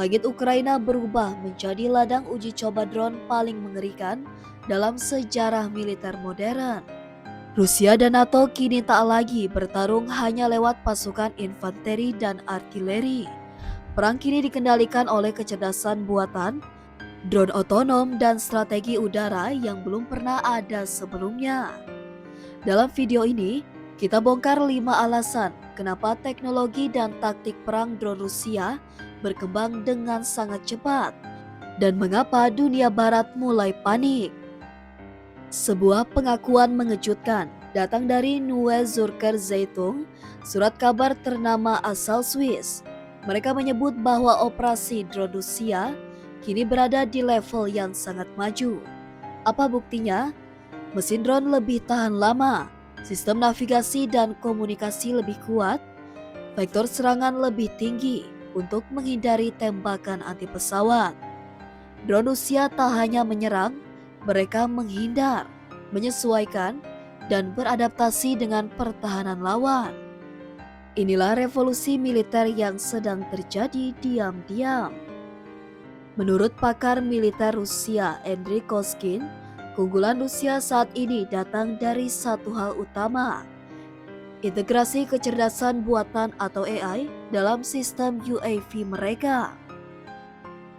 langit Ukraina berubah menjadi ladang uji coba drone paling mengerikan dalam sejarah militer modern. Rusia dan NATO kini tak lagi bertarung hanya lewat pasukan infanteri dan artileri. Perang kini dikendalikan oleh kecerdasan buatan, drone otonom, dan strategi udara yang belum pernah ada sebelumnya. Dalam video ini, kita bongkar 5 alasan kenapa teknologi dan taktik perang drone Rusia berkembang dengan sangat cepat dan mengapa dunia barat mulai panik. Sebuah pengakuan mengejutkan datang dari Neue Zürcher Zeitung, surat kabar ternama asal Swiss. Mereka menyebut bahwa operasi drone Rusia kini berada di level yang sangat maju. Apa buktinya? Mesin drone lebih tahan lama, sistem navigasi dan komunikasi lebih kuat, vektor serangan lebih tinggi untuk menghindari tembakan anti pesawat. Drone Rusia tak hanya menyerang, mereka menghindar, menyesuaikan, dan beradaptasi dengan pertahanan lawan. Inilah revolusi militer yang sedang terjadi diam-diam. Menurut pakar militer Rusia Andriy Koskin, keunggulan Rusia saat ini datang dari satu hal utama: integrasi kecerdasan buatan atau AI dalam sistem UAV mereka.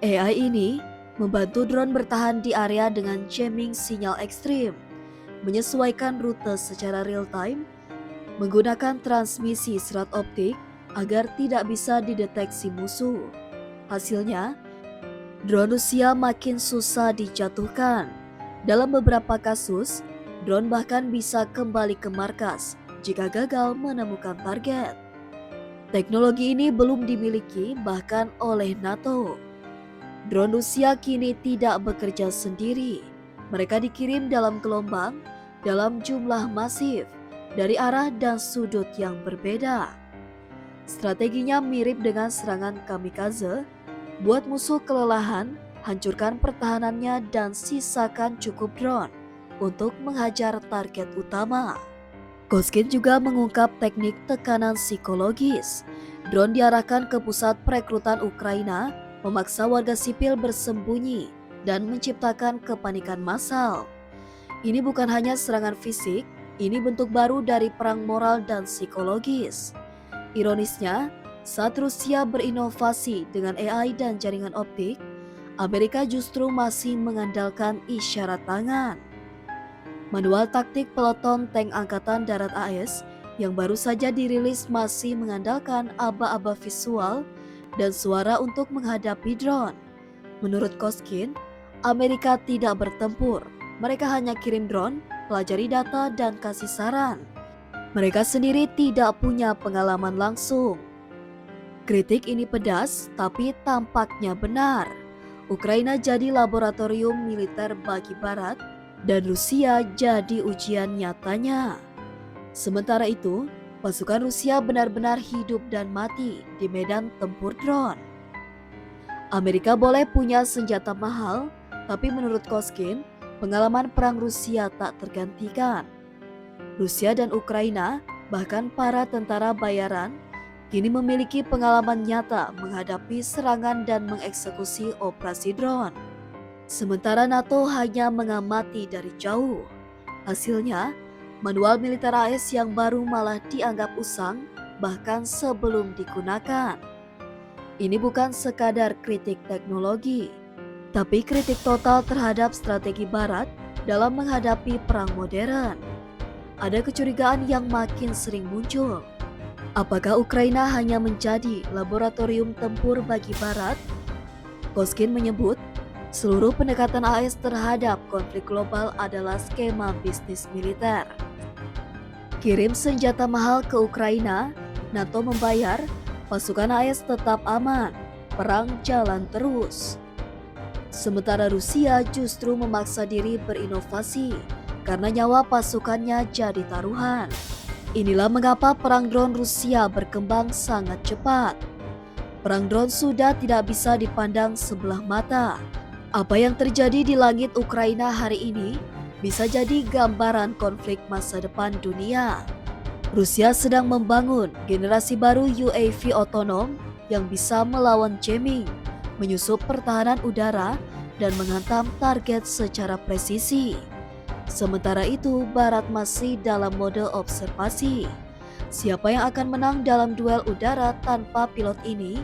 AI ini membantu drone bertahan di area dengan jamming sinyal ekstrim, menyesuaikan rute secara real-time, menggunakan transmisi serat optik agar tidak bisa dideteksi musuh. Hasilnya, drone Rusia makin susah dijatuhkan. Dalam beberapa kasus, drone bahkan bisa kembali ke markas jika gagal menemukan target. Teknologi ini belum dimiliki bahkan oleh NATO. Drone Rusia kini tidak bekerja sendiri. Mereka dikirim dalam gelombang, dalam jumlah masif, dari arah dan sudut yang berbeda. Strateginya mirip dengan serangan kamikaze, buat musuh kelelahan, hancurkan pertahanannya dan sisakan cukup drone untuk menghajar target utama. Koskin juga mengungkap teknik tekanan psikologis. Drone diarahkan ke pusat perekrutan Ukraina, memaksa warga sipil bersembunyi dan menciptakan kepanikan massal. Ini bukan hanya serangan fisik, ini bentuk baru dari perang moral dan psikologis. Ironisnya, saat Rusia berinovasi dengan AI dan jaringan optik, Amerika justru masih mengandalkan isyarat tangan. Manual taktik peloton tank Angkatan Darat AS yang baru saja dirilis masih mengandalkan aba-aba visual dan suara untuk menghadapi drone. Menurut Koskin, Amerika tidak bertempur. Mereka hanya kirim drone, pelajari data, dan kasih saran. Mereka sendiri tidak punya pengalaman langsung. Kritik ini pedas, tapi tampaknya benar. Ukraina jadi laboratorium militer bagi Barat, dan Rusia jadi ujian nyatanya. Sementara itu, pasukan Rusia benar-benar hidup dan mati di medan tempur drone. Amerika boleh punya senjata mahal, tapi menurut Koskin, pengalaman perang Rusia tak tergantikan. Rusia dan Ukraina, bahkan para tentara bayaran, kini memiliki pengalaman nyata menghadapi serangan dan mengeksekusi operasi drone. Sementara NATO hanya mengamati dari jauh. Hasilnya, manual militer AS yang baru malah dianggap usang bahkan sebelum digunakan. Ini bukan sekadar kritik teknologi, tapi kritik total terhadap strategi Barat dalam menghadapi perang modern. Ada kecurigaan yang makin sering muncul. Apakah Ukraina hanya menjadi laboratorium tempur bagi Barat? Koskin menyebut, seluruh pendekatan AS terhadap konflik global adalah skema bisnis militer. Kirim senjata mahal ke Ukraina, NATO membayar, pasukan AS tetap aman, perang jalan terus. Sementara Rusia justru memaksa diri berinovasi karena nyawa pasukannya jadi taruhan. Inilah mengapa perang drone Rusia berkembang sangat cepat. Perang drone sudah tidak bisa dipandang sebelah mata. Apa yang terjadi di langit Ukraina hari ini bisa jadi gambaran konflik masa depan dunia. Rusia sedang membangun generasi baru UAV otonom yang bisa melawan jamming, menyusup pertahanan udara, dan menghantam target secara presisi. Sementara itu, Barat masih dalam mode observasi. Siapa yang akan menang dalam duel udara tanpa pilot ini